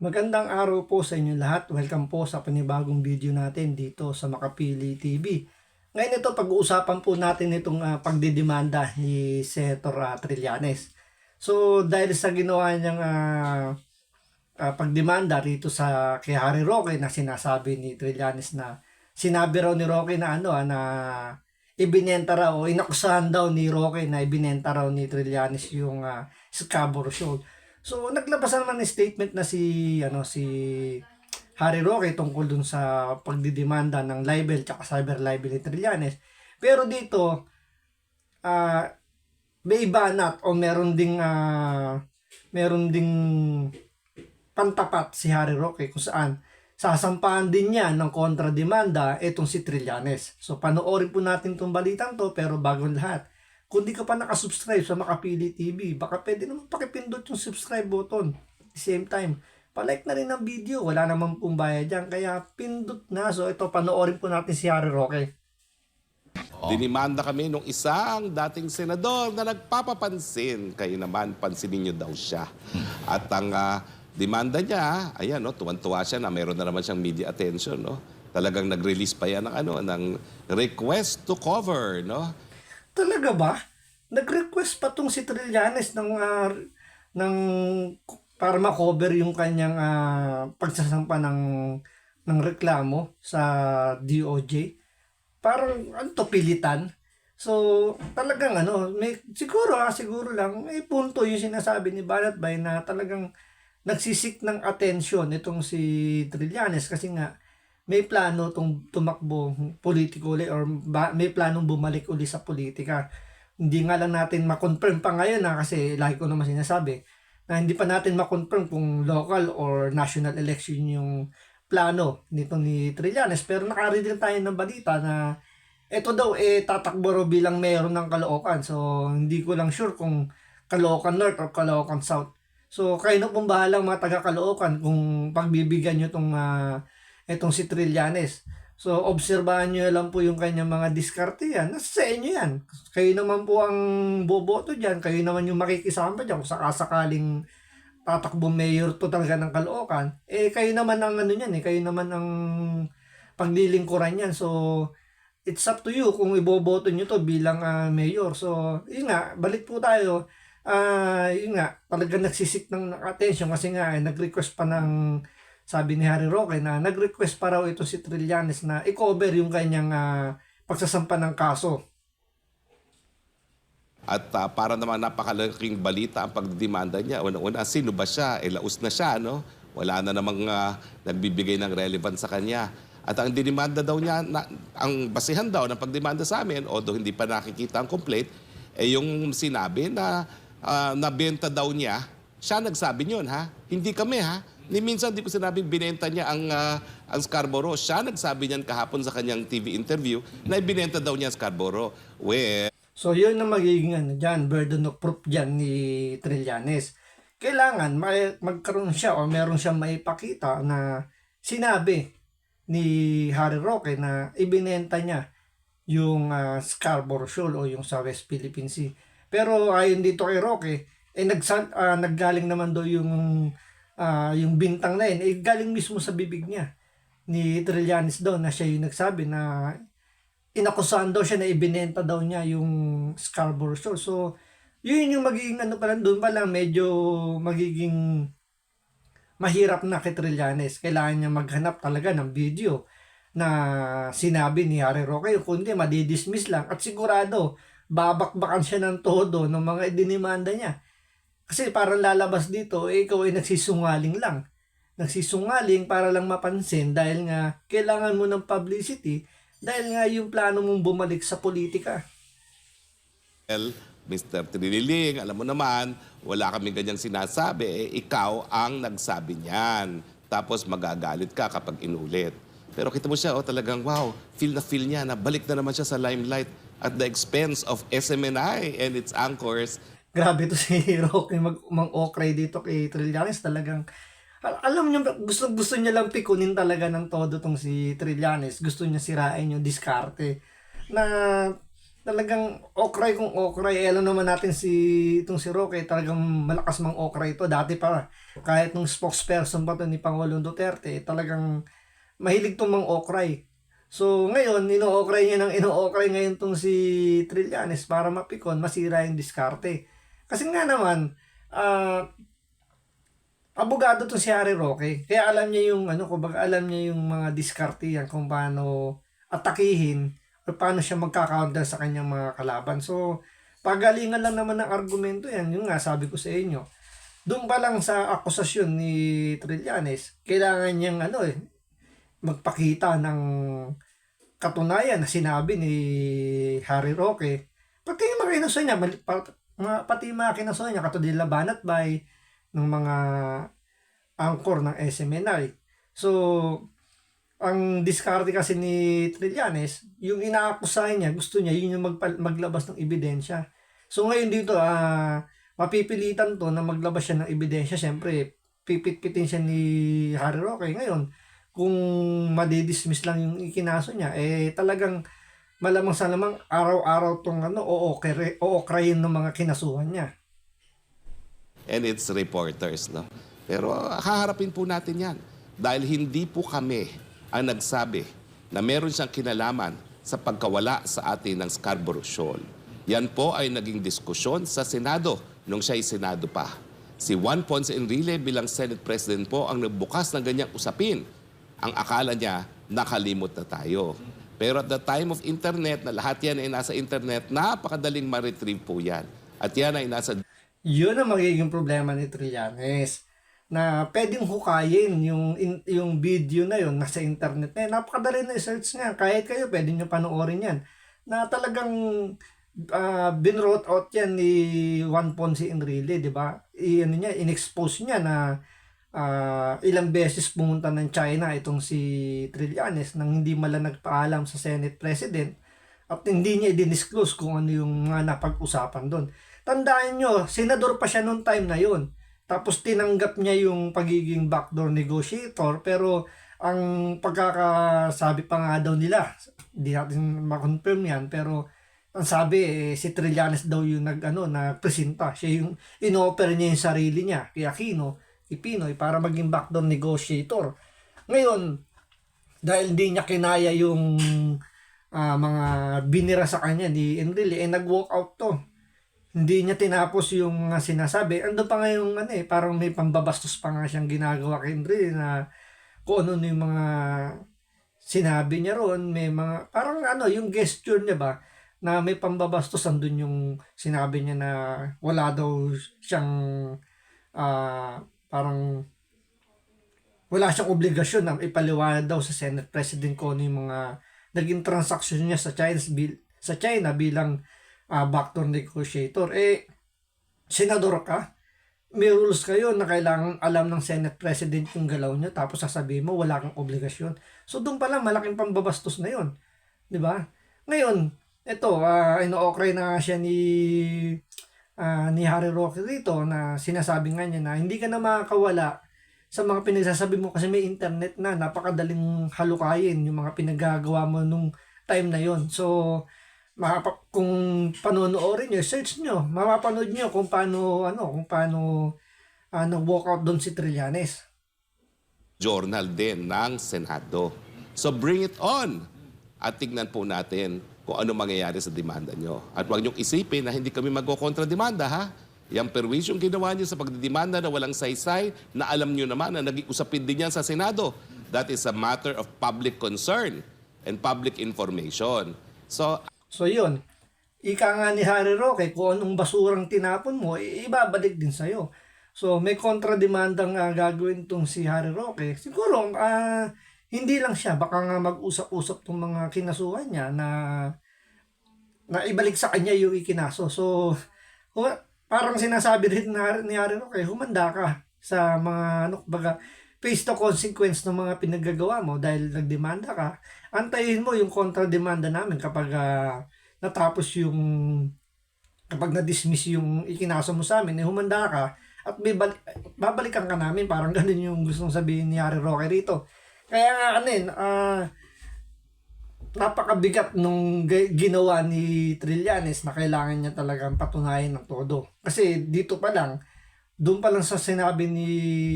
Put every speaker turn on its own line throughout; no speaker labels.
Magandang araw po sa inyo lahat. Welcome po sa panibagong video natin dito sa Makapili TV. Ngayon ito, pag-uusapan po natin itong pagdidemanda ni Senator Trillanes. So dahil sa ginawa niyang pagdemanda rito sa kay Harry Roque na sinasabi ni Trillanes na sinabi raw ni Roque na na ibinenta raw o inakusahan daw ni Roque na ibinenta raw ni Trillanes yung Scarborough Shoal. So naglabas naman ng statement na si Harry Roque tungkol dun sa pagdidemanda ng libel at cyber libel ni Trillanes. Pero dito uh, may banat o meron ding pantapat si Harry Roque kung saan sasampahan din niya ng kontrademanda itong si Trillanes. So panoorin po natin itong balitang to, pero bago lahat, kung di ka pa nakasubscribe sa Makapili TV, baka pwede naman pakipindot yung subscribe button. At the same time, palike na rin ang video. Wala naman pong bayad dyan. Kaya pindot na. So ito, panoorin po natin si Harry Roque.
Dinimanda kami nung isang dating senador na nagpapapansin. Kayo naman, pansinin niyo daw siya. At ang demanda niya, ayan, no, tuwan-tuwa siya na mayroon na naman siyang media attention. No? Talagang nag-release pa yan ng request to cover, no?
Talaga ba? Nag-request pa tong si Trillanes ng para ma-cover yung kanyang pagsasampa ng reklamo sa DOJ. Parang ano to, pilitan. So, talagang siguro lang may punto yung sinasabi ni Balatbay na talagang nagsisik ng atensyon itong si Trillanes kasi nga may plano tumakbo politically or may planong bumalik uli sa politika. Hindi nga lang natin ma-confirm pa ngayon kasi lagi ko naman sinasabi na hindi pa natin ma-confirm kung local or national election yung plano nito ni Trillanes. Pero nakarinig tayo ng balita na ito daw tatakbo raw bilang mayor ng Caloocan. So hindi ko lang sure kung Caloocan North or Caloocan South. So kayo na pong bahalang mga taga Caloocan kung pagbibigyan nyo itong si Trillanes. So, obserbahan nyo lang po yung kanyang mga diskarte yan. Nasa sa inyo yan. Kayo naman po ang boboto dyan. Kayo naman yung makikisama dyan. Kung sakasakaling tatakbo mayor to talaga ng Caloocan, kayo naman ang kayo naman ang paglilingkuran yan. So, it's up to you kung iboboto nyo to bilang mayor. So, yun nga, balik po tayo. Yun nga, talaga nagsisik ng attention kasi nga, nag-request pa ng sabi ni Harry Roque na nag-request pa raw ito si Trillanes na i-cover yung kanyang pagsasampa ng kaso.
At para naman napakalaking balita ang pagdemanda niya. Una-una, sino ba siya? Laos na siya, no? Wala na namang nagbibigay ng relevance sa kanya. At ang dinimanda daw niya, ang basihan daw ng pagdemanda sa amin, although hindi pa nakikita ang complete, yung sinabi na nabenta daw niya, siya nagsabi niyon, ha? Hindi kami, ha? Ni minsan di ko sinabing binenta niya ang Scarborough. Siya nagsabi niyan kahapon sa kanyang TV interview na ibinenta daw niya ang Scarborough.
So yun na magiging burden of proof dyan ni Trillanes. Kailangan magkaroon siya o meron siyang maipakita na sinabi ni Harry Roque na ibinenta niya yung Scarborough Shoal o yung sa West Philippine Sea. Pero ayon dito kay Roque, naggaling naman daw yung bintang na yun, galing mismo sa bibig niya ni Trillanes daw na siya yung nagsabi na inakusahan daw siya na ibinenta daw niya yung Scarborough Shoal. So, yun yung magiging doon pa lang medyo magiging mahirap na kay Trillanes. Kailangan niya maghanap talaga ng video na sinabi ni Harry Roque, kundi madidismiss lang at sigurado babakbakan siya ng todo ng mga idinimanda niya. Kasi parang lalabas dito, ikaw ay nagsisungaling lang. Nagsisungaling para lang mapansin dahil nga kailangan mo ng publicity dahil nga yung plano mong bumalik sa politika.
Mr. Triniling, alam mo naman, wala kaming ganyang sinasabi. Ikaw ang nagsabi niyan. Tapos magagalit ka kapag inulit. Pero kita mo siya, talagang wow, feel na feel niya na balik na naman siya sa limelight at the expense of SMNI and its anchors.
Grabe to si Roque mang-okray dito kay Trillanes. Talagang, alam niyo, gusto niya lang pikunin talaga ng todo tong si Trillanes. Gusto niya sirain yung diskarte. Na talagang okray kung okray. Alam naman natin itong si Roque, talagang malakas mang okray ito. Dati pa, kahit nung spokesperson pa to ni Pangulong Duterte, talagang mahilig tong mang okray. So ngayon, ino-okray niya ng ino-okray ngayon tong si Trillanes para mapikon, masira yung diskarte. Kasi nga naman, abogado to si Harry Roque. Kaya alam niya yung kumbaga alam niya yung mga diskarte yan kung paano atakihin o paano siya magka-counter sa kanyang mga kalaban. So, pagalingan lang naman ng argumento yan. Yung nga sabi ko sa inyo. Doon pa lang sa akusasyon ni Trillanes, kailangan niyang magpakita ng katunayan na sinabi ni Harry Roque. Pati yung mga kinaso niya, pati yung mga kinaso niya, katulad nila Banat Bay, ng mga angkor ng SMNI. So, ang diskarte kasi ni Trillanes, yung inaakusahan niya, gusto niya, yun yung maglabas ng ebidensya. So, ngayon dito, mapipilitan to na maglabas siya ng ebidensya. Siyempre, pipit-pitin siya ni Harry Roque. Ngayon, kung madidismiss lang yung ikinaso niya, talagang malamang sa lamang araw-araw tong ookrayin ng mga kinasuhan niya.
And it's reporters, no? Pero haharapin po natin yan. Dahil hindi po kami ang nagsabi na meron siyang kinalaman sa pagkawala sa atin ng Scarborough Shoal. Yan po ay naging diskusyon sa Senado nung siya ay Senado pa. Si Juan Ponce Enrile bilang Senate President po ang nagbukas ng ganyang usapin. Ang akala niya, nakalimot na tayo. Pero at the time of internet, na lahat yan ay nasa internet, napakadaling ma-retrieve po yan. At yan ay nasa...
Yun ang magiging problema ni Trillanes. Na pwedeng hukayin yung video na yun nasa internet na yun. Napakadali na i-search niya. Kahit kayo, pwede nyo panoorin yan. Na talagang binrote out yan ni Juan Ponce Enrile, di ba? In-expose niya na ilang beses pumunta ng China itong si Trillanes nang hindi mala nagpaalam sa Senate President at hindi niya i-disclose kung ano yung mga napag-usapan doon. Tandaan nyo, senador pa siya noong time na yun. Tapos tinanggap niya yung pagiging backdoor negotiator, pero ang pagkakasabi pa nga daw nila, hindi natin ma-confirm yan, pero ang sabi si Trillanes daw yung nagpresenta. Siya yung in-offer niya yung sarili niya kay Aquino, Pinoy, para maging backdoor negotiator. Ngayon, dahil hindi niya kinaya yung mga binira sa kanya ni Enrile, nag-walk out to. Hindi niya tinapos yung sinasabi. Ando pa nga yung parang may pambabastos pa nga siyang ginagawa kay Enrile na kung ano yung mga sinabi niya ron, may mga parang yung gesture niya ba na may pambabastos, andun yung sinabi niya na wala daw siyang parang wala siyang obligasyon na ipaliwanag daw sa Senate President ko ano yung mga naging transaksyon niya sa China bilang backdoor negotiator. Senador ka, may rules kayo na kailangan alam ng Senate President yung galaw niya, tapos sasabihin mo wala kang obligasyon. So doon pa lang malaking pambabastos na yun. Di ba? Ngayon, ito, ino-okray na siya ni Harry Roque dito na sinasabi nga niya na hindi ka na makakawala sa mga pinagsasabi mo kasi may internet na, napakadaling halukayin yung mga pinagagawa mo nung time na yon. So, kung panonoorin nyo, search nyo, mapapanood nyo kung paano nag-walk out doon si Trillanes.
Journal din ng Senado. So bring it on. At tignan po natin kung ano mangyayari sa demanda nyo. At huwag niyong isipin na hindi kami magkokontra-demanda, ha? Yung perwisyong ginawa niyo sa pagdidemanda na walang saysay, na alam niyo naman na nag-iusapin din yan sa Senado. That is a matter of public concern and public information. So
yun, ika nga ni Harry Roque, kung anong basurang tinapon mo, ibabalik din sa'yo. So may kontra-demandang gagawin tong si Harry Roque. Siguro, hindi lang siya, baka nga mag-usap-usap tong mga kinasuhan niya na ibalik sa kanya yung ikinaso. So, parang sinasabi rin ni Harry Roque, humanda ka sa mga, face the consequence ng mga pinaggagawa mo dahil nagdemanda ka. Antayin mo yung kontra-demanda namin kapag natapos kapag na-dismiss yung ikinaso mo sa amin, humanda ka at babalikan ka namin. Parang ganun yung gustong sabihin ni Harry Roque rito. Kaya nga napakabigat nung ginawa ni Trillanes na kailangan niya talagang patunayan ng todo. Kasi dito pa lang, doon pa lang sa sinabi ni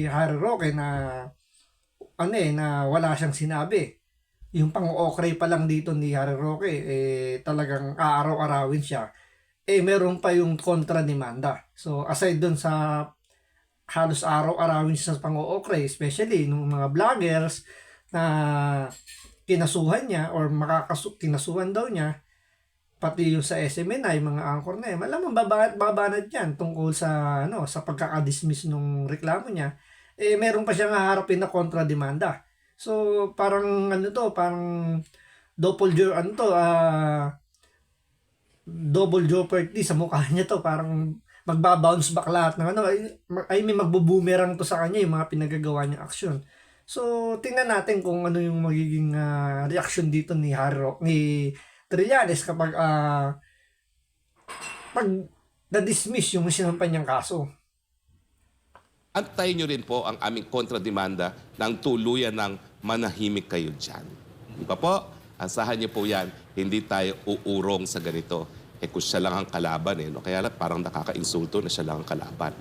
Harry Roque na na wala siyang sinabi. Yung pang-okray pa lang dito ni Harry Roque, talagang aaraw-arawin siya. Meron pa yung kontra-demanda. So, aside doon sa halos araw-arawin siya sa pang-okray, especially nung mga vloggers na kinasuhan niya or kinasuhan daw niya, pati yung sa SMNI, mga anchor na yan, malamang babanat yan tungkol sa sa pagkakadismiss nung reklamo niya. Meron pa siyang haharapin na kontra-demanda. So, parang parang double jeopardy sa mukha niya to. Parang magbabounce back lahat ng may magbo-boomerang to sa kanya yung mga pinagagawa niyang aksyon. So, tingnan natin kung ano yung magiging reaction dito ni ni Trillanes kapag pag na-dismiss yung sinampan niyang kaso.
Antayin nyo rin po ang aming kontrademanda ng tuluyan ng manahimik kayo dyan. Di ba po? Asahan niyo po yan, hindi tayo uurong sa ganito. Kung siya lang ang kalaban no? Kaya lang parang nakaka-insulto na siya lang ang kalaban.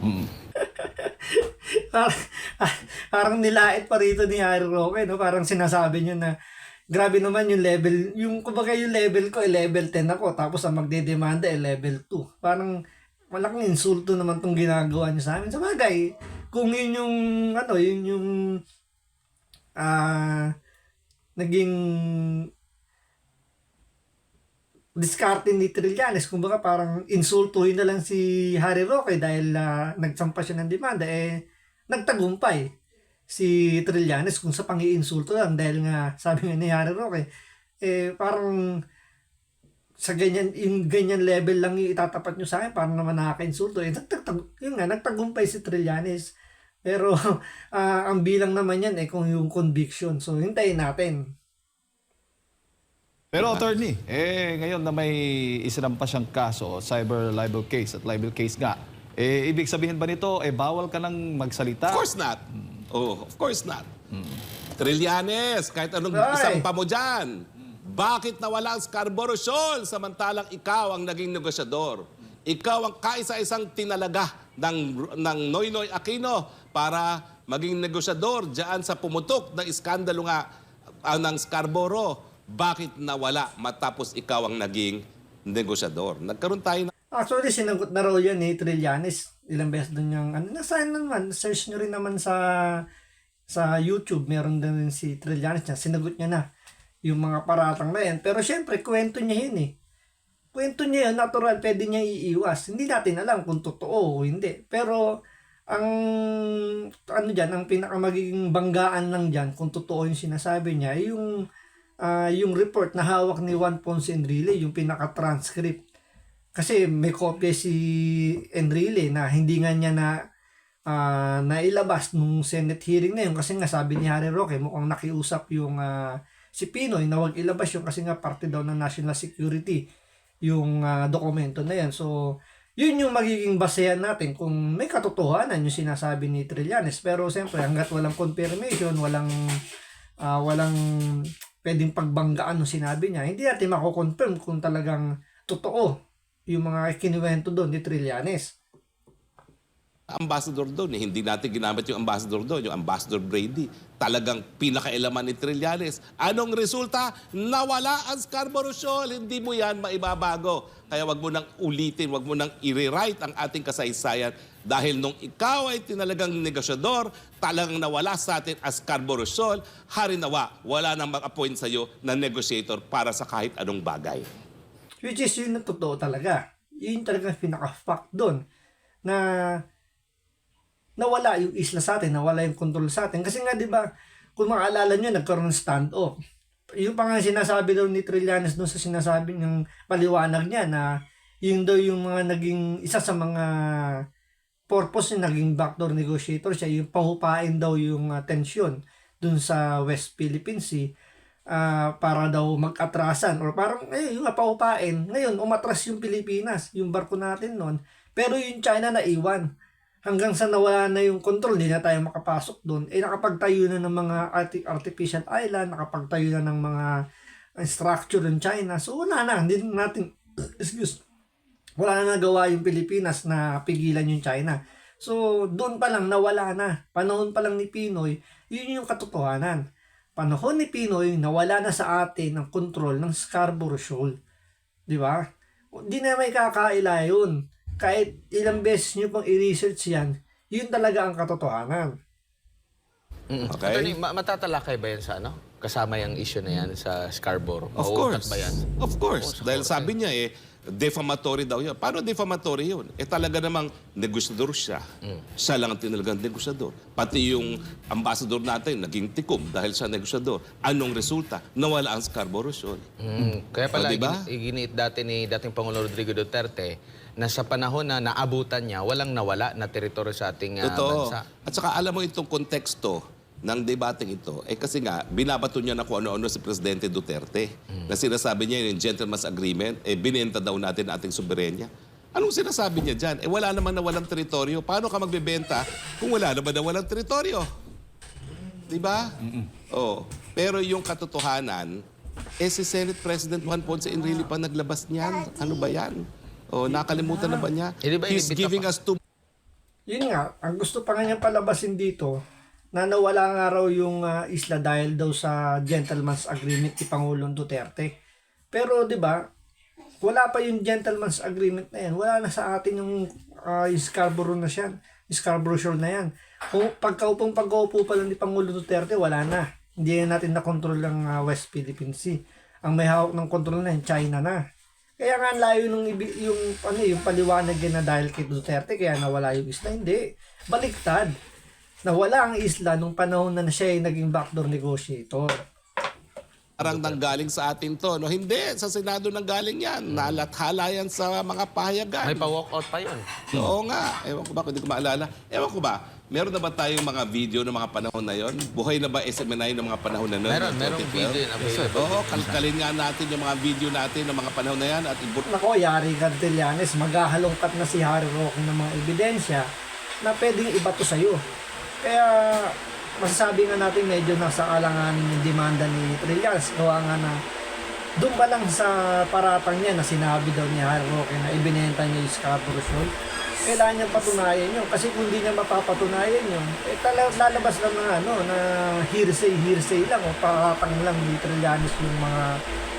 Parang nilait pa rito ni Harry Roque, no? Parang sinasabi niya na grabe naman yung level, kumbaga yung level ko, level 10 ako, tapos ang magdedemanda level 2. Parang malaking insulto naman tong ginagawa niya sa amin. Sa bagay, kung yun yung, yun yung naging diskarte ni Trillanes, kumbaga parang insultuhin na lang si Harry Roque dahil nagsampa siya ng demanda, nagtagumpay si Trillanes kung sa pang-iinsulto lang dahil nga sabi nga ni Harry Roque, parang sa ganyan level lang itatapat nyo sa akin, parang naman nakaka-insulto. Nagtagumpay si Trillanes. Pero ang bilang naman yan kung yung conviction. So hintayin natin.
Pero attorney, ngayon na may isinampa siyang kaso, cyber libel case at libel case nga, ibig sabihin ba nito, bawal ka nang magsalita?
Of course not. Oh, of course not. Trillanes, kahit anong
Ay!
isampa mo dyan, bakit nawala ang Scarborough Shoal samantalang ikaw ang naging negosyador? Ikaw ang kaisa-isang tinalaga ng Noynoy Aquino para maging negosyador dyan sa pumutok na iskandalo nga ng Scarborough. Bakit nawala matapos ikaw ang naging negosyador? Nagkaroon tayo ng...
Actually, sinagot na raw yan ni Trillanes. Ilang beses doon yung, nasaan naman, search nyo rin naman sa YouTube, meron din si Trillanes niya. Sinagot niya na yung mga paratang na yan. Pero syempre, kwento niya yun Kwento niya yun, natural, pwede niya iiwas. Hindi natin alam kung totoo o hindi. Pero, ang ang pinakamagiging banggaan lang dyan, kung totoo yung sinasabi niya, yung report na hawak ni Juan Ponce Enrile, yung pinaka-transcript. Kasi may kopya si Enrile na hindi nga niya nailabas nung Senate hearing na yun kasi nga sabi ni Harry Roque mukhang nakiusap yung si Pinoy na wag ilabas yun kasi nga parte daw ng national security yung dokumento na yan. So, yun yung magiging basehan natin kung may katotohanan yung sinasabi ni Trillanes. Pero siyempre, hanggat walang confirmation, walang pwedeng pagbanggaan ng sinabi niya, hindi natin mako-confirm kung talagang totoo yung mga kinuwento doon ni Trillanes.
Ambassador doon. Hindi natin ginamit yung ambassador doon, yung Ambassador Brady. Talagang pinakailaman ni Trillanes. Anong resulta? Nawala ang Scarborough Shoal. Hindi mo yan maibabago. Kaya wag mo nang ulitin, wag mo nang i-rewrite ang ating kasaysayan dahil nung ikaw ay tinalagang negosyador, talagang nawala sa atin ang Scarborough Shoal, harinawa, wala nang mag-appoint sa'yo na negotiator para sa kahit anong bagay.
Which is yun na totoo talaga. Yun talaga pinaka-fact doon na nawala yung isla sa atin, nawala yung control sa atin. Kasi nga, di ba, kung makaalala nyo, nagkaroon ng stand-off. Yung pa nga sinasabi daw ni Trillanes doon sa sinasabi ng paliwanag niya na yun daw yung mga naging, isa sa mga purpose niya, naging backdoor negotiator siya, yung pahupain daw yung tensyon doon sa West Philippine Sea para daw mag-atrasan or parang, yung pahupain. Ngayon, umatras yung Pilipinas, yung barko natin noon. Pero yung China naiwan. Hanggang sa nawala na yung control, hindi na tayo makapasok doon. Nakapagtayo na ng mga artificial island, nakapagtayo na ng mga ang structure ng China. So wala na, hindi natin, wala na nagawa yung Pilipinas na pigilan yung China. So doon pa lang nawala na. Panahon pa lang ni Pinoy, yun yung katotohanan. Panahon ni Pinoy, nawala na sa atin ang kontrol ng Scarborough Shoal. Di ba? Di na may kakaila yun. Kahit ilang beses nyo pang i-research yan, yun talaga ang katotohanan.
Okay.
Attorney, matatalakay ba yan sa ano? Kasama yung issue na yan sa Scarborough?
Of
Mauukat
course.
ba yan?
Of course.
Oo, sa
Dahil
korte.
sabi niya defamatory daw yun. Paano defamatory yun? Talaga namang negosyador siya. Siya lang ang tinalagang negosyador. Pati yung ambassador natin naging tikom dahil siya negosyador. Anong resulta? Nawala ang Scarborough Shoal.
Kaya pala,
O, diba?
iginiit dati ni dating Pangulo Rodrigo Duterte na sa panahon na naabutan niya, walang nawala na teritoryo sa ating
Totoo.
bansa.
At saka alam mo itong konteksto ng debating ito, kasi nga, binabato niya na kung ano-ano si Presidente Duterte. Na sinasabi niya yung gentleman's agreement, binenta daw natin ating soberenya. Anong sinasabi niya dyan? Wala naman na walang teritoryo. Paano ka magbebenta kung wala naman na walang teritoryo? Diba? Oh. Pero yung katotohanan, si Senate President Juan Ponce Enrile pa naglabas niyan. Ano ba yan? Oh, nakalimutan na ba niya?
Hindi ba
He's
inibita
giving
pa?
us too
Yun nga, ang gusto pa nga niyang palabasin dito, na nawala nga raw yung isla dahil daw sa gentleman's agreement ni Pangulong Duterte. Pero 'di ba, wala pa yung gentleman's agreement na yan. Wala na sa atin yung Scarborough na siya. Scarborough Shoal na yan. Kung pagkaupo pa lang ni Pangulong Duterte, wala na. Hindi na natin na-control ang West Philippine Sea. Ang may hawak ng control na yan, China na. Kaya nga ang layo nung yung paliwanag yan na dahil kay Duterte kaya nawala yung isla. Hindi. Baliktad. Nawala ang isla nung panahon na siya ay naging backdoor negotiator.
parang nanggaling sa atin to. No, hindi. Sa Senado nanggaling yan. Nalathala yan sa mga pahayagan.
May pa-walkout pa yun.
Oo nga. Ewan ko ba, kung hindi ko maalala. Ewan ko ba, meron na ba tayong mga video ng mga panahon na yon? Buhay na ba SMNI ng mga panahon na yun?
Merong video yun available.
Oo, kalkalin nga natin yung mga video natin ng mga panahon na yan at
Nako, yari Gartelianes, maghahalongkat na si Harry Roque ng mga ebidensya na pwedeng ibato sa'yo. Kaya masasabi nga natin medyo nasa alanganin yung demanda ni Trillanes. Gawa nga na doon pa lang sa paratang niya na sinabi daw ni Harry Roque na ibinenta niya yung Scarborough Shoal. Kailangan niyang patunayan yun. Kasi kung hindi niya mapapatunayan yun, lalabas lang na, na hearsay lang o paratang lang ni Trillanes yung mga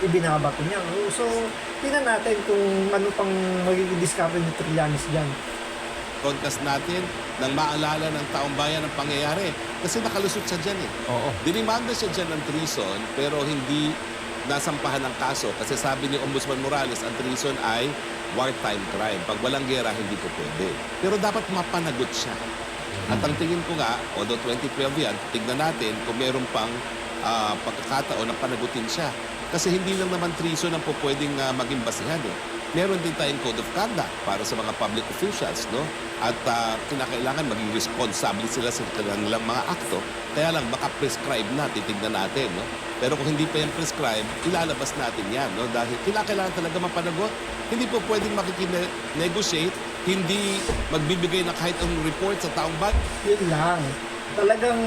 ibinabato niya. So, tingnan natin kung ano pang magiging discovery ni Trillanes dyan.
broadcast natin nang maalala ng taong bayan ang pangyayari. Kasi nakalusot siya dyan eh.
Oo.
Dinimanda siya dyan ng treason pero hindi nasampahan ng kaso kasi sabi ni Ombudsman Morales ang treason ay wartime crime. Pag walang gera, hindi po pwede. Pero dapat mapanagot siya. At ang tingin ko nga, although 2012 yan, tignan natin kung meron pang pagkakataon na panagutin siya. Kasi hindi lang naman treason ang po pwedeng maging basihan eh. Meron din tayong code of conduct para sa mga public officials, no? At kinakailangan maging responsable sila sa kanilang mga akto. Kaya lang, baka prescribe na, titignan natin, no? Pero kung hindi pa yan prescribe, ilalabas natin yan, no? Dahil kinakailangan talaga mapanagot. Hindi po pwedeng makikinegotiate, hindi magbibigay na kahit ang report sa taong bayan.
Yun lang. Talagang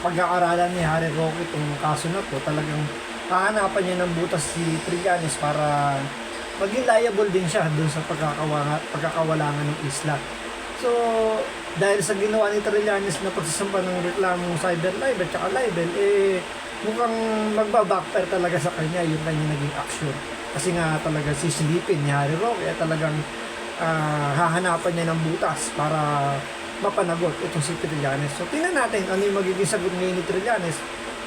pag-aaralan ni Harry Roque itong kaso na to, talagang hahanapan niya ng butas si Trillanes para maging liable din siya dun sa pagkakawalangan ng isla. So, dahil sa ginawa ni Trillanes na pagsasampa ng reklamong cyber libel at saka libel, mukhang magbabackfire talaga sa kanya yung kanyang naging action. Kasi nga talaga sisilipin ni Harry Roque at talagang hahanapan niya ng butas para mapanagot itong si Trillanes. So, tingnan natin ano yung magiging sagot ngayon ni Trillanes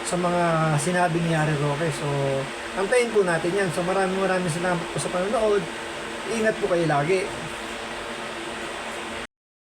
sa mga sinabi ni Harry Roque. So, antayin po natin yan. So, maraming salamat po sa panonood. Ingat po kayo lagi.